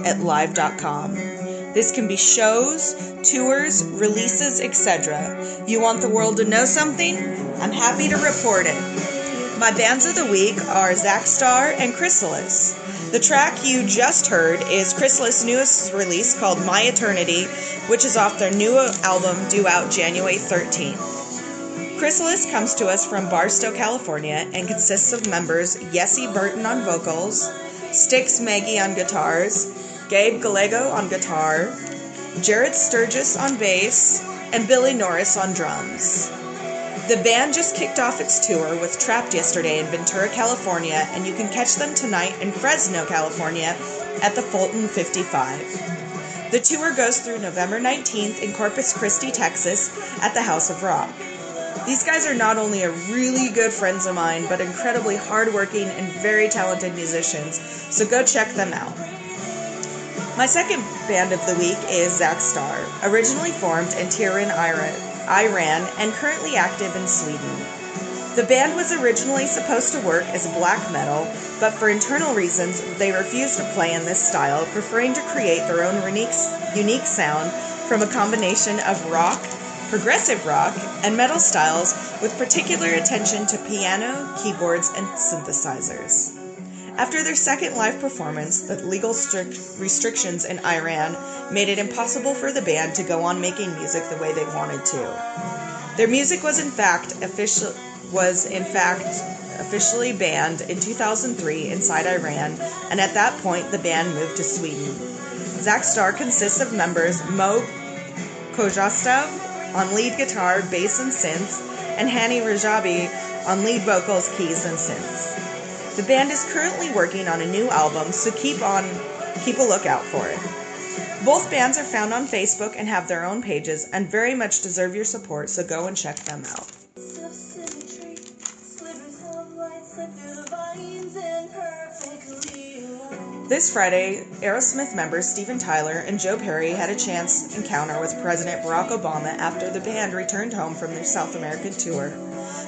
at live.com. This can be shows, tours, releases, etc. You want the world to know something? I'm happy to report it. My bands of the week are Zach Starr and Chrysalis. The track you just heard is Chrysalis' newest release called My Eternity, which is off their new album due out January 13th. Chrysalis comes to us from Barstow, California, and consists of members Yessie Burton on vocals, Styx Maggie on guitars, Gabe Gallego on guitar, Jared Sturgis on bass, and Billy Norris on drums. The band just kicked off its tour with Trapped yesterday in Ventura, California, and you can catch them tonight in Fresno, California at the Fulton 55. The tour goes through November 19th in Corpus Christi, Texas at the House of Rock. These guys are not only a really good friends of mine, but incredibly hardworking and very talented musicians, so go check them out. My second band of the week is Zach Starr, originally formed in Tehran, Iran, and currently active in Sweden. The band was originally supposed to work as black metal, but for internal reasons, they refused to play in this style, preferring to create their own unique sound from a combination of rock, progressive rock, and metal styles with particular attention to piano, keyboards, and synthesizers. After their second live performance, the legal restrictions in Iran made it impossible for the band to go on making music the way they wanted to. Their music was in fact officially banned in 2003 inside Iran, and at that point the band moved to Sweden. Zach Starr consists of members Mo Kojastov on lead guitar, bass, and synths, and Hani Rajabi on lead vocals, keys, and synths. The band is currently working on a new album, so keep a lookout for it. Both bands are found on Facebook and have their own pages and very much deserve your support, so go and check them out. This Friday, Aerosmith members Steven Tyler and Joe Perry had a chance encounter with President Barack Obama after the band returned home from their South American tour.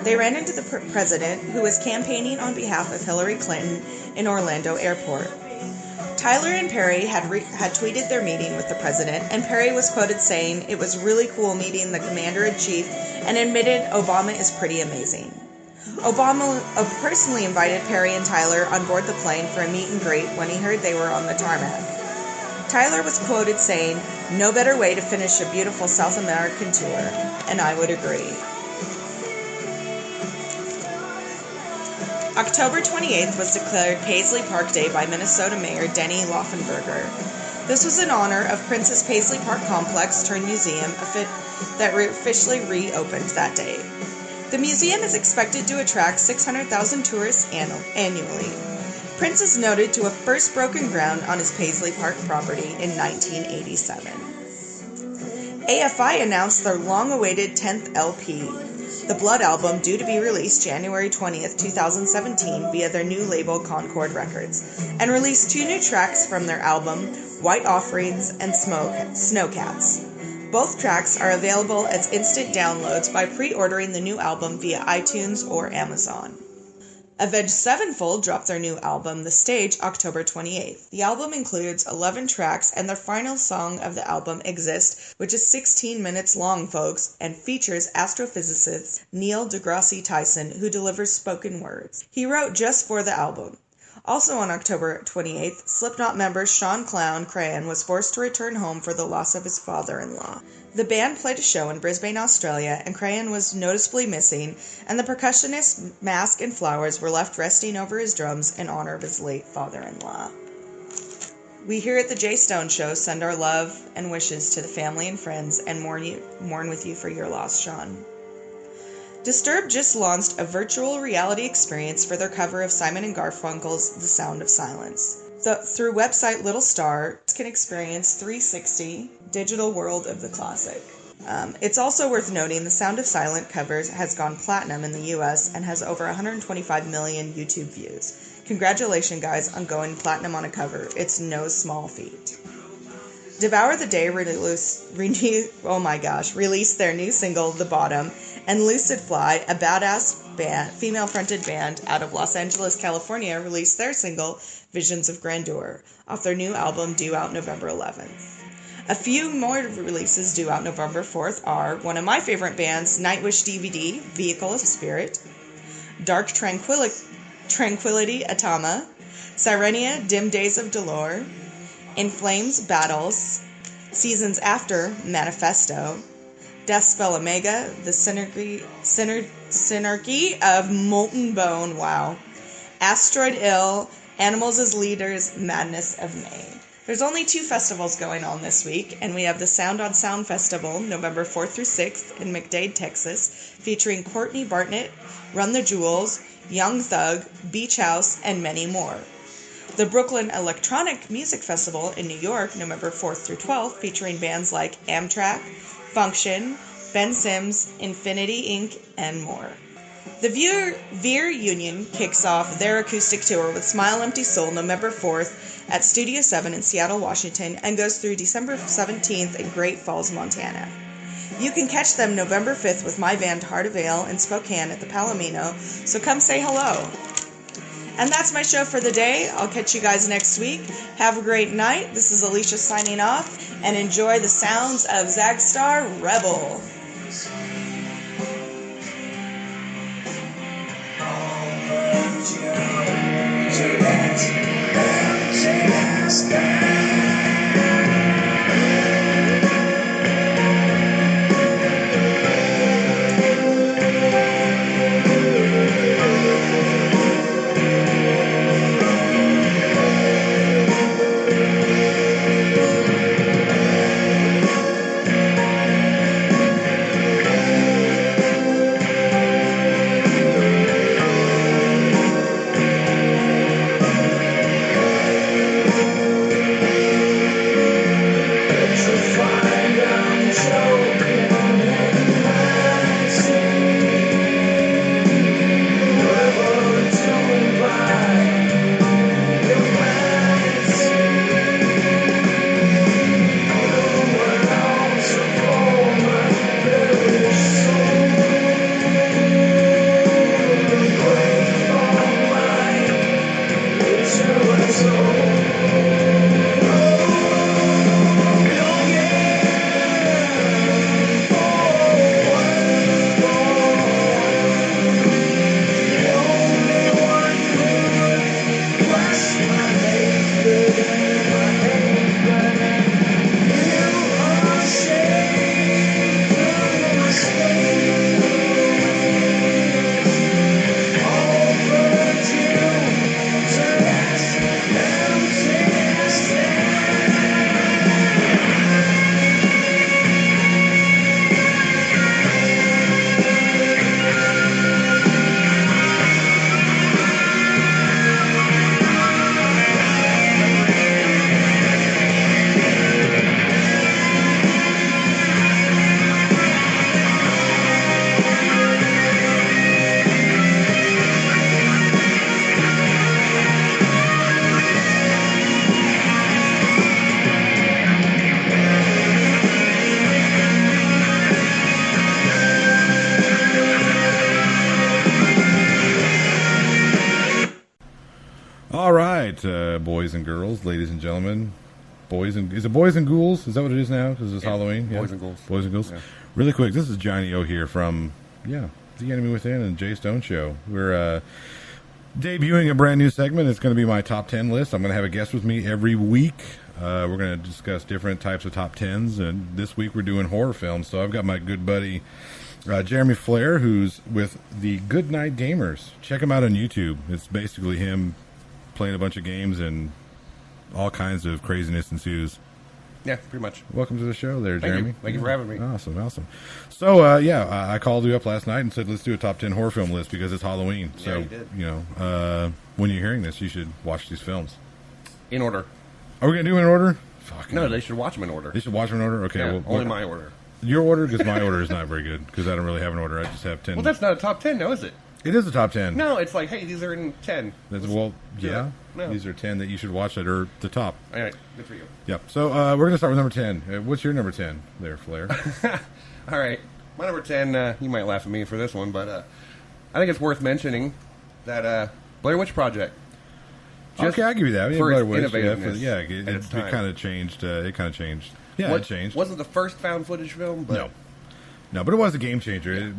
They ran into the president, who was campaigning on behalf of Hillary Clinton in Orlando Airport. Tyler and Perry had tweeted their meeting with the president, and Perry was quoted saying, "It was really cool meeting the commander-in-chief," and admitted Obama is pretty amazing. Obama personally invited Perry and Tyler on board the plane for a meet and greet when he heard they were on the tarmac. Tyler was quoted saying, "No better way to finish a beautiful South American tour," and I would agree. October 28th was declared Paisley Park Day by Minnesota Mayor Denny Laufenberger. This was in honor of Princess Paisley Park Complex turned museum that officially reopened that day. The museum is expected to attract 600,000 tourists annually. Prince is noted to have first broken ground on his Paisley Park property in 1987. AFI announced their long-awaited 10th LP, the Blood album, due to be released January 20th, 2017 via their new label Concord Records, and released 2 new tracks from their album, White Offerings and Snowcats. Both tracks are available as instant downloads by pre-ordering the new album via iTunes or Amazon. Avenged Sevenfold dropped their new album, The Stage, October 28th. The album includes 11 tracks, and their final song of the album, Exist, which is 16 minutes long, folks, and features astrophysicist Neil deGrasse Tyson, who delivers spoken words. He wrote just for the album. Also on October 28th, Slipknot member Sean Crahan was forced to return home for the loss of his father-in-law. The band played a show in Brisbane, Australia, and Crahan was noticeably missing, and the percussionist's mask and flowers were left resting over his drums in honor of his late father-in-law. We here at the Jay Stone Show send our love and wishes to the family and friends and mourn with you for your loss, Sean. Disturbed just launched a virtual reality experience for their cover of Simon & Garfunkel's The Sound of Silence. Through website Little Star, you can experience 360 digital world of the classic. It's also worth noting The Sound of Silence covers has gone platinum in the US and has over 125 million YouTube views. Congratulations, guys, on going platinum on a cover. It's no small feat. Devour the Day released their new single, The Bottom, and Lucid Fly, a badass female-fronted band out of Los Angeles, California, released their single, Visions of Grandeur, off their new album due out November 11th. A few more releases due out November 4th are one of my favorite bands, Nightwish DVD, Vehicle of Spirit, Dark Tranquility Atama, Sirenia, Dim Days of Dolor, In Flames, Battles, Seasons After, Manifesto, Deathspell Omega, The Synarchy of Molten Bone, wow, Asteroid Ill, Animals as Leaders, Madness of May. There's only 2 festivals going on this week, and we have the Sound on Sound Festival, November 4th through 6th in McDade, Texas, featuring Courtney Bartnett, Run the Jewels, Young Thug, Beach House, and many more. The Brooklyn Electronic Music Festival in New York, November 4th through 12th, featuring bands like Amtrak, Function, Ben Sims, Infinity Inc., and more. The Veer Union kicks off their acoustic tour with Smile Empty Soul November 4th at Studio 7 in Seattle, Washington, and goes through December 17th in Great Falls, Montana. You can catch them November 5th with my band Heart of Ale in Spokane at the Palomino, so come say hello. And that's my show for the day. I'll catch you guys next week. Have a great night. This is Alicia signing off, and enjoy the sounds of Zagstar Rebel. All right, boys and girls, ladies and gentlemen, is it boys and ghouls? Is that what it is now? Because it's Halloween. Boys and ghouls. Boys and ghouls. Yeah. Really quick, this is Johnny O here from The Enemy Within and Jay Stone Show. We're debuting a brand new segment. It's going to be my top 10 list. I'm going to have a guest with me every week. We're going to discuss different types of top 10s, and this week we're doing horror films. So I've got my good buddy Jeremy Flair, who's with the Good Night Gamers. Check him out on YouTube. It's basically him playing a bunch of games, and all kinds of craziness ensues. Yeah, pretty much. Welcome to the show there, Jeremy. Thank you for having me. Awesome. So, I called you up last night and said, let's do a top 10 horror film list because it's Halloween. Yeah, So, you did. When you're hearing this, you should watch these films. In order. Are we going to do it in order? Fuck. No, they should watch them in order. They should watch them in order? Okay. Yeah, Well, only my order. Your order? Because my order is not very good because I don't really have an order. I just have 10. Well, that's not a top 10 now, is it? It is a top 10. No, it's like, hey, these are in 10. Well, yeah. No. These are 10 that you should watch that are the top. All right, good for you. Yep. So we're going to start with number 10. What's your number 10 there, Flair? All right. My number 10, you might laugh at me for this one, but I think it's worth mentioning that Blair Witch Project. Okay, I'll give you that. For Blair its Witch, innovativeness it kind of changed. It kind of changed. Yeah, it changed. Wasn't the first found footage film, but no, but it was a game changer. It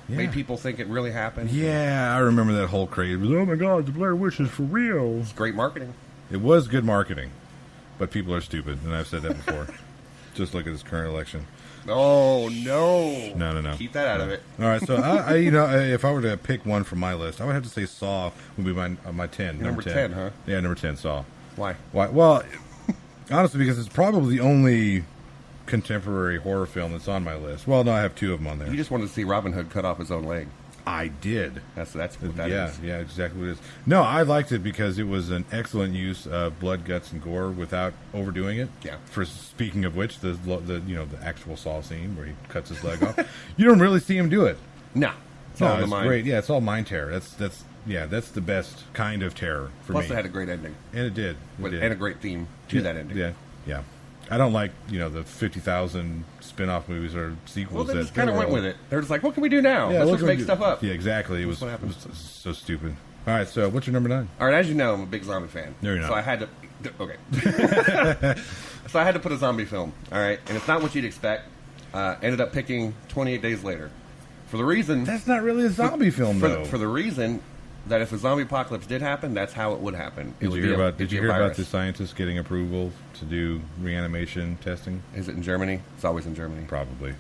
made people think it really happened. Yeah, I remember that whole craze. Oh my God, the Blair Witch is for real. It's great marketing. It was good marketing, but people are stupid, and I've said that before. Just look at this current election. Oh no! No. Keep that out of it. All right, so I if I were to pick one from my list, I would have to say Saw would be my 10. Number 10, huh? Yeah, number 10, Saw. Why? Well, honestly, because it's probably the only contemporary horror film that's on my list. Well, no, I have two of them on there. You just wanted to see Robin Hood cut off his own leg. I did. That's what that is. Yeah, exactly what it is. No, I liked it because it was an excellent use of blood, guts, and gore without overdoing it. Yeah. For speaking of which, the actual Saw scene where he cuts his leg off, you don't really see him do it. No, it's all in the mind. Great. Yeah, it's all mind terror. That's the best kind of terror for me. Plus, it had a great ending. And it did. And a great theme to that ending. Yeah. I don't like, the 50,000 spin-off movies or sequels. Well, they just kind of went with it. They're just like, what can we do now? Yeah, Let's just make stuff up. Yeah, exactly. It was so stupid. All right, so what's your number 9? All right, as you know, I'm a big zombie fan. No, you're not. So I had to... Okay. So I had to put a zombie film, all right? And it's not what you'd expect. Ended up picking 28 Days Later. For the reason... That's not really a zombie film, though. For the reason that if a zombie apocalypse did happen, that's how it would happen. Did you hear about the scientists getting approval to do reanimation testing? Is it in Germany? It's always in Germany. Probably.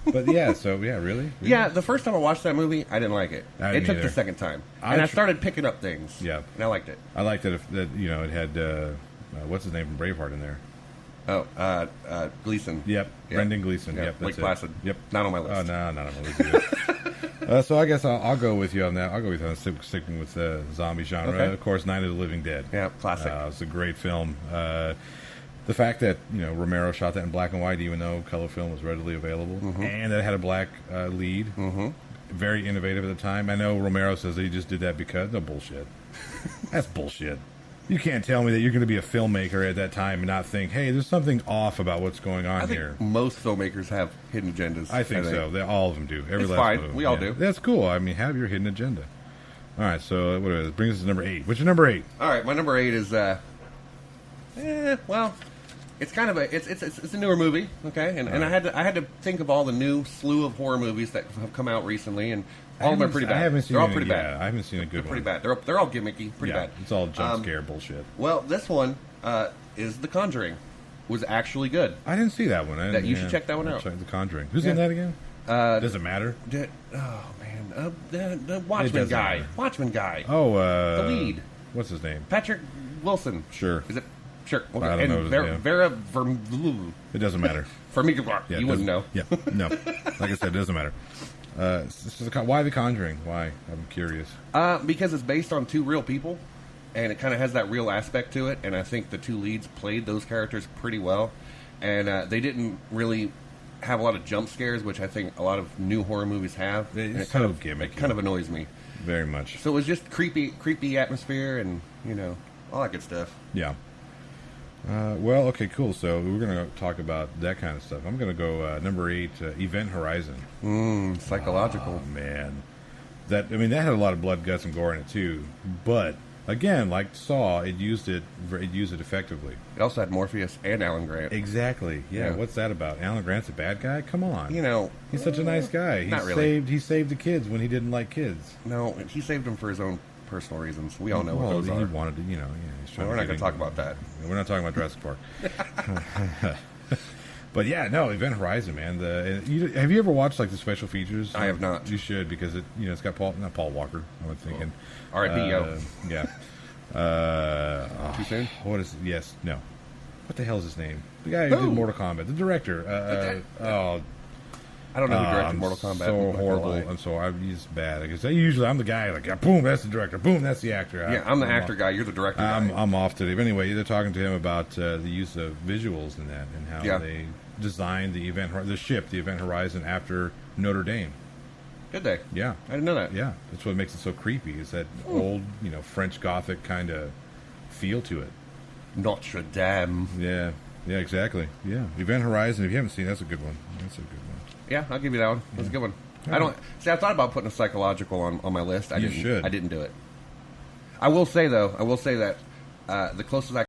But really? Yeah, the first time I watched that movie, I didn't like it. It took the second time. I started picking up things. Yeah. And I liked it. I liked that it had, what's his name from Braveheart in there? Oh, Gleason. Yep, Brendan Gleason. Yep, Lake Placid. Yep. Not on my list. Oh, no, not on my list. So I guess I'll go with you on that. I'll go with you on sticking with the zombie genre. Okay. Of course, Night of the Living Dead. Yeah, classic. It's a great film. The fact that Romero shot that in black and white, even though color film was readily available, and that it had a black lead, very innovative at the time. I know Romero says that he just did that because bullshit. That's bullshit. You can't tell me that you're going to be a filmmaker at that time and not think, hey, there's something off about what's going on here. Most filmmakers have hidden agendas. I think so. All of them do. Every it's last fine. one of them. We all do. That's cool. I mean, have your hidden agenda. All right, so what is it? Brings us to number 8. What's your number 8? All right, my number 8 is, it's kind of it's a newer movie, okay? And I had to think of all the new slew of horror movies that have come out recently, and all of them are pretty bad. They're all pretty bad. I haven't seen a good one. They're one. pretty bad. They're all gimmicky, pretty bad. It's all jump scare bullshit. Well, this one is The Conjuring. Was actually good. I didn't see that one. You should check that one out. Check The Conjuring. Who's in that again? Does it matter? The Watchmen guy. Matter. Watchmen guy. Oh, the lead. What's his name? Patrick Wilson. Sure. Is it? Sure. Okay. I don't know his name. Vera It doesn't matter. Vermiglia. You wouldn't know. Yeah. No. Like I said, it doesn't matter. Why The Conjuring? Why? I'm curious. Because it's based on two real people, and it kind of has that real aspect to it, and I think the two leads played those characters pretty well, and they didn't really have a lot of jump scares, which I think a lot of new horror movies have. It's kind so of gimmicky. It kind of annoys me. Very much. So it was just creepy atmosphere, and all that good stuff. Yeah. Well, okay, cool. So we're going to talk about that kind of stuff. I'm going to go number 8, Event Horizon. Psychological. Oh, man. That had a lot of blood, guts, and gore in it, too. But, again, like Saw, it used it effectively. It also had Morpheus and Alan Grant. Exactly. Yeah. What's that about? Alan Grant's a bad guy? Come on. He's such a nice guy. Not really. He saved the kids when he didn't like kids. No, he saved them for his own personal reasons. We all know what those are. He wanted to, he's trying we're not going to talk about that. We're not talking about Jurassic Park. But yeah, no, Event Horizon, man. Have you ever watched like the special features? I have not. You should, because it's got not Paul Walker. I was thinking. R.I.P. Yo. Yeah. Too soon? What is? Yes. No. What the hell is his name? The guy who did Mortal Kombat. The director. I don't know who directed Mortal Kombat. So horrible. He's bad. Because I'm the guy like, boom, that's the director. Boom, that's the actor. I'm the actor guy. You're the director guy. I'm off today. But anyway, they're talking to him about the use of visuals in that and how they designed the Event Horizon after Notre Dame. Did they? Yeah. I didn't know that. Yeah. That's what makes it so creepy, is that old, French Gothic kind of feel to it. Notre Dame. Yeah. Yeah, exactly. Yeah. Event Horizon, if you haven't seen it, that's a good one. Yeah, I'll give you that one. That's a good one. I don't see. I thought about putting a psychological on my list. I You didn't. should. I didn't do it. I will say though. I will say that the closest I